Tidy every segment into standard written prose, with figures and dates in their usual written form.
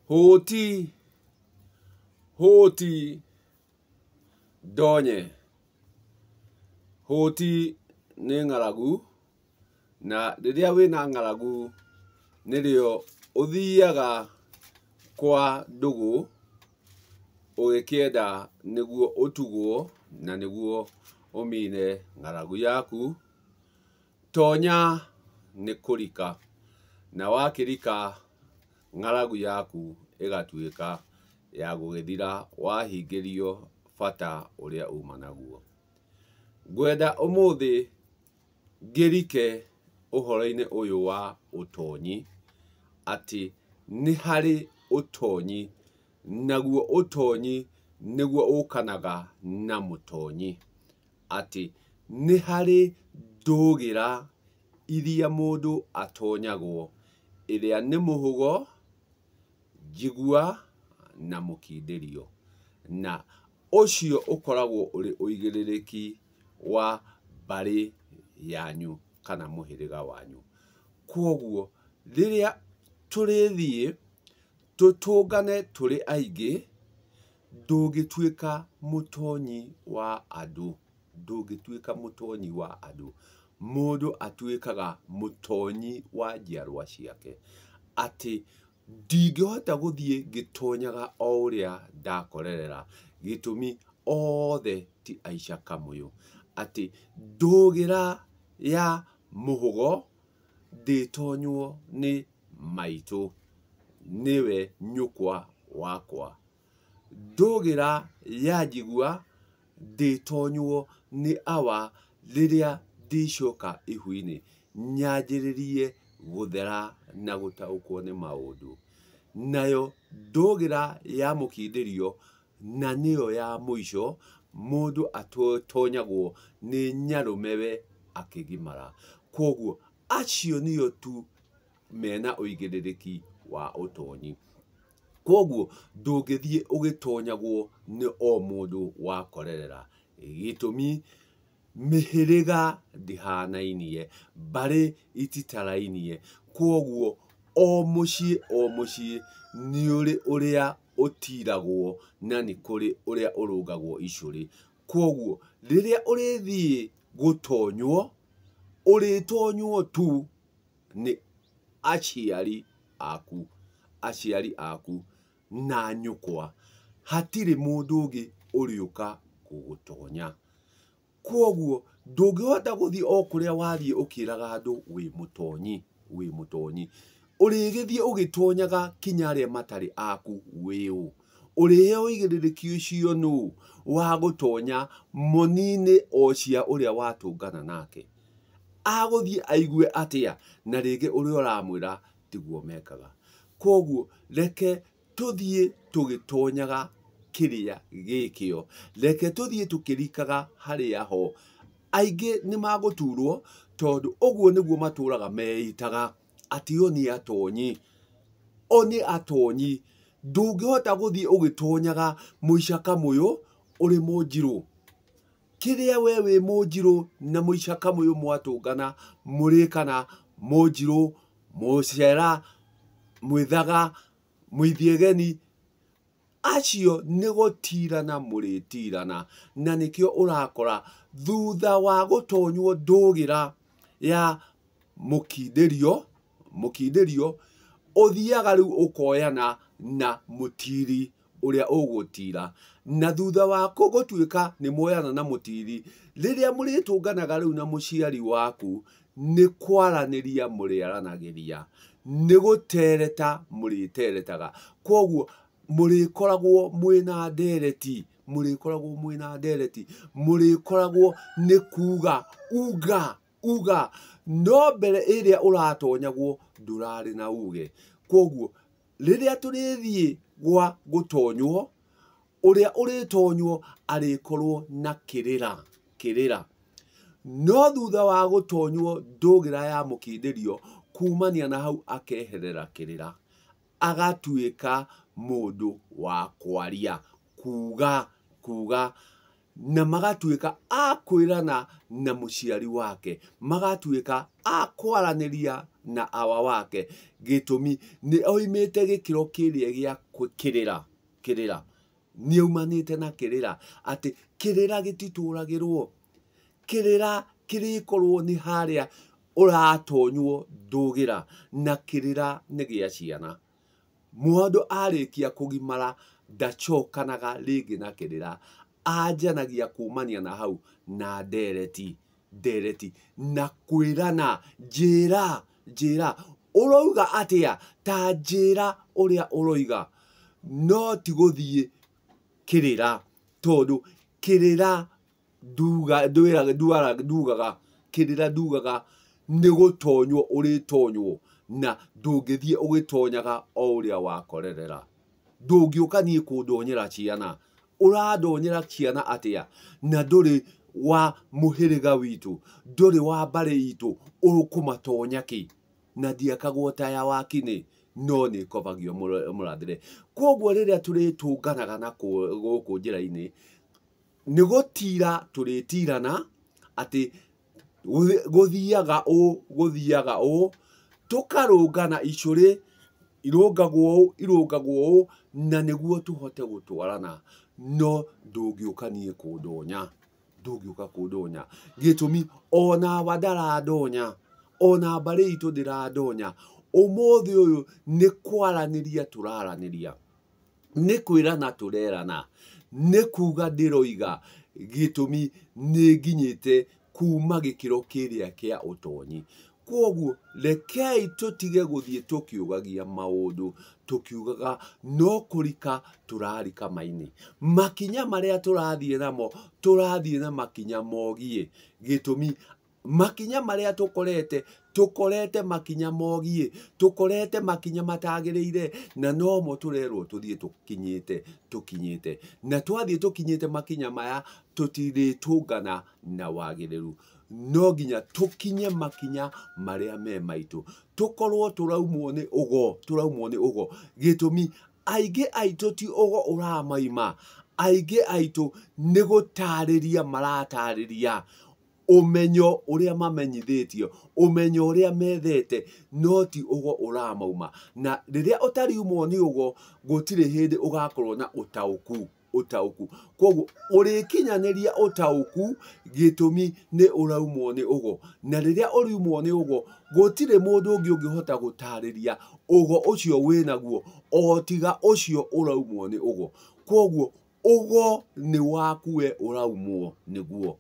Hoti, hoti, donye. Hoti ni ng'aragu, na rĩrĩa wĩna ng'aragu nĩrĩo ũthiaga kwa ndũgũ ũgĩkĩenda nĩguo ũtugwo na nĩguo ũmine ng'aragu yaku. Tonya nĩ kũrika, na wakĩrika ng'aragu yaku ĩgatuĩka ya gũgĩthira wahingĩrio bata ũrĩa uma naguo. Ngwenda ũmũthĩ ngĩrike ũhoro-inĩ ũyũ wa ũtonyi, atĩ nĩ harĩ ũtonyi, naguo ũtonyi nĩguo ũkanaga na mũtonyi. Atĩ nĩ harĩ ndũgĩra iria mũndũ atonyagwo, ĩrĩa nĩ mũhugo, njigua na mũkindĩrio. Na ũcio ũkoragwo ũrĩ ũigĩrĩrĩki wa mbarĩ yanyu kana mũhĩrĩga wanyu. Kwoguo rĩrĩa tũrĩthiĩ tũtũngane tũrĩ aingĩ, ndũngĩtuĩka mũtonyi wa andũ, ndũngĩtuĩka mũtonyi wa andũ. Mũndũ atuĩkaga mũtonyi wa njiarwa ciake. Atĩ ndingĩhota gũthiĩ ngĩtonyaga o ũrĩa ndakorerera, gĩtũmi othe ti aica kamũyũ. Atĩ ndũgĩra ya mũhugo ndĩtonywo nĩ maitũ, nĩwe nyũkwa wakwa. Ndũgĩra ya njigua ndĩtonywo nĩ awa rĩrĩa ndĩcoka ihu-inĩ nyanjĩrĩrie gũthera na gũtaũkwo nĩ maũndũ. Nayo ndũgĩra ya mũkindĩrio, na nĩyo ya mũico, mũndũ atonyagwo nĩ nyarũmewe akĩgimara. Kwoguo acio nĩo tu mena ũigĩrĩrĩki wa ũtonyi. Kwoguo ndũngĩthiĩ ũgĩtonyagwo nĩ o mũndũ wakorerera, gĩtũmi mĩhĩrĩga ndĩhanainie, mbarĩ ititarainie. Kwoguo o mũciĩ nĩ ũrĩ ũrĩa ũtiragwo, na nĩ kũrĩ ũrĩa ũrũngagwo icũrĩ. Kwoguo rĩrĩa ũrĩthiĩ gũtonywo, ũrĩtonywo tu nĩ aciari aku, aciari aku na nyũkwa. Hatirĩ mũndũ ũngĩ ũrĩũka gũgũtonya. Kwoguo ndũngĩhota gũthiĩ o kũrĩa wathiĩ ũkĩraga andũ wĩ mũtonyi, wĩ mũtonyi. Ũrĩgĩthiĩ ũgĩtonyaga kinya arĩa matarĩ aku wĩ ũ. Ũrĩheo ũigĩrĩrĩki ũcio nũ wa gũtonya moni-inĩ o cia ũrĩa watũngana nake. Agũthiĩ aigue atĩa, na rĩngĩ ũrĩa ũramwĩra tiguo mekaga. Kwoguo reke tũthiĩ tũgĩtonyaga kĩrĩa gĩkĩo. Reke tũthiĩ tũkĩrikaga harĩa ho. Aingĩ nĩ magũturwo, tondũ ũguo nĩguo matũraga meitaga atĩ o nĩ atonyi, o nĩ atonyi. Ndũngĩhota gũthiĩ ũgĩtonyaga mũica kamũyũ ũrĩ mũnjirũ. Kĩrĩa we wĩ mũnjirũ na mũica kamũyũ mwatũngana, mũrĩkana mũnjirũ, mũcera, mwĩthaga, mũithiegeni, acio nĩ gũtirana mũrĩtirana. Na nĩkĩo ũrakora thutha wa gũtonywo ndũgĩra ya mũkindĩrio, ũthiaga rĩu ũkoyana na mũtiri ũrĩa ũgũtira. Na thutha wa gũtuĩka nĩ muoyana na mũtiri, rĩrĩa mũrĩtũnganaga rĩu na mũciari waku, nĩ kwaranĩria mũrĩaranagĩria, nĩ gũtereta mũrĩteretaga. Kwoguo mũrĩkoragwo mwĩna ndereti, mũrĩkoragwo mwĩna ndereti, mũrĩkoragwo nĩ kuga uga. No mbere ĩrĩa ũratonyagwo ndũrarĩ na uge. Kwoguo rĩrĩa tũrĩthiĩ gwa gũtonywo, ũrĩa ũrĩtonywo arĩkorwo na kĩrĩra. No thutha wa gũtonywo ndũgĩra ya mũkindĩrio, kumania na hau akeherera kĩrĩra, agatuĩka mũndũ wa kwaria, kuga, na magatuĩka a kwĩrana na mũciari wake, magatuĩka a kwaranĩria na awa wake gitumi ni oimite gikiro kiria gia kirira ni umanite na kirira ati kirira gitituragirwo kirira kirikorwo ni haria uratonywo ndugira na kirira ni gia ciana mwandu arikia kugimara ndacokanaga ringi na kirira ajanagia kumania na hau na ndereti na kwirana njira uroiga atia ta njira uria uroiga no ti guthie kirira tondu kirira ndugaga ni gutonywo uritonywo na ndungithie ugitonyaga o uria wakorerera ndungiuka nie kundonyera ciana uradonyera ciana atia na nduri wa muhiriga witu nduri wa bare itu urukumatonya ki na ndiakagwo taya wakini no ni kobagio murathire koguo riria turitunganaga na guku njira-ini ni gutira turitirana ati guthiaga u tukarungana icuri irungagwo na niguo tuhote gutwarana no ndungiukanie kundonya gitumi ona wadaradonya ona bare itu ndiradonya umuthi uyu ni kwaraniria turaraniria ni kwirana turerana ni kuga ndiroiga gitumi ni nginyite kuma gikiro kiria kia utonyi koguo rekei tutige guthie tukiugagia maundu tukiugaga no kurika turarika maini makinya maria turathie namo turathie na makinya mogie gitumi makinya maria tukorete makinya mogie tukorete makinya matagirire na no mo turerwo tuthie tukinyite na twathie tukinyite makinya maya tutiritungana na wagiriru no ginya tukinye makinya maria me maitu tukorwo turaumwo ni ugo gitumi aige aitu ti ugo uramaima aige aitu ni gutariria maratariria umenyo uria mamenyithitio umenyo uria methete no ti ugo uramauma na riria utari umwo ni ugo gutire hindi ugakorwo na utauku koguo urikinyaniria utauku gitumi ni uraumwo ni ugo na riria uriumwo ni ugo gutire mundu ungi ungihota gutariria ugo ucio winaguo o tiga ucio uraumwo ni ugo koguo ugo ni wakuwe uraumwo niguo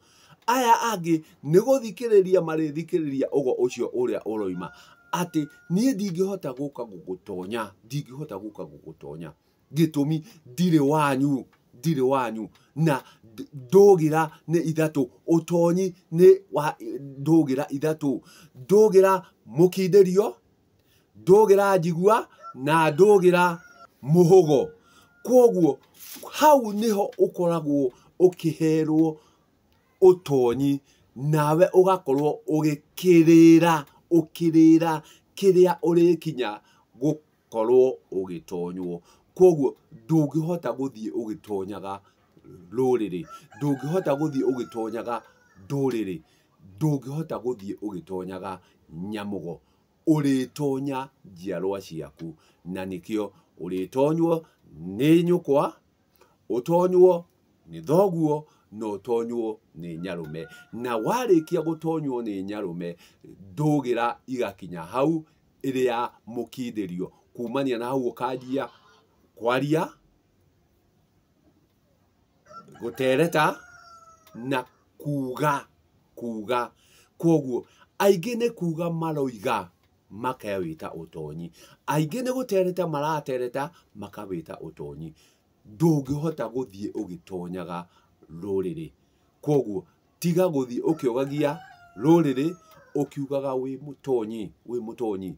aya angi ni guthikiriria marithikiriria ugo ucio uria uroima ati nie ndingihota guka gugutonya gitumi ndire wanyu na ndugira ni ithatu utonyi ni wa ndugira ithatu ndugira mukinderio ndugira njigua na ndugira muhugo koguo hau niho ukoragwo ukiherwo utonyi nawe ugakorwo ukirira kiria urikinya gukorwo ugitonywo koguo ndungihota guthie ugitonyaga ruriri ndungihota guthie ugitonyaga nduriri ndungihota guthie ugitonyaga nyamugo uritonya njiarwa ciaku na nikio uritonywo ni nyukwa utonywo ni thoguo no utonywo ni nyarume na warikia gutonywo ni nyarume ndugira igakinya hau iria mukinderio kumania na hau ukajia kwaria gutereta na kuga koguo aige ne kuga maroiga makawita utonyi aige ne gutereta maratereta makawita utonyi ndungihota guthie ugitonyaga ruriri koguo tiga guthie ukiogagia ruriri ukiugaga wi mutonyi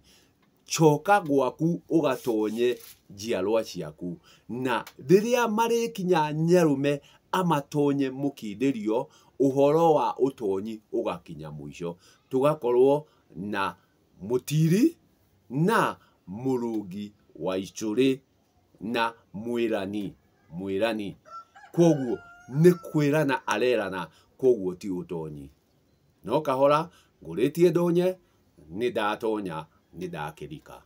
choka gwaku ugatonye njiarwa ciaku na riria marikinya nyarume amatonye mukinderio uhoro wa utonyi ugakinya mwisho tugakorwo na mutiri na murugi wa icuri na mwirani koguo ni kwirana arerana koguo ti utonyi no kahora nguritie ndonye ni ndatonya nĩ ndakĩrika.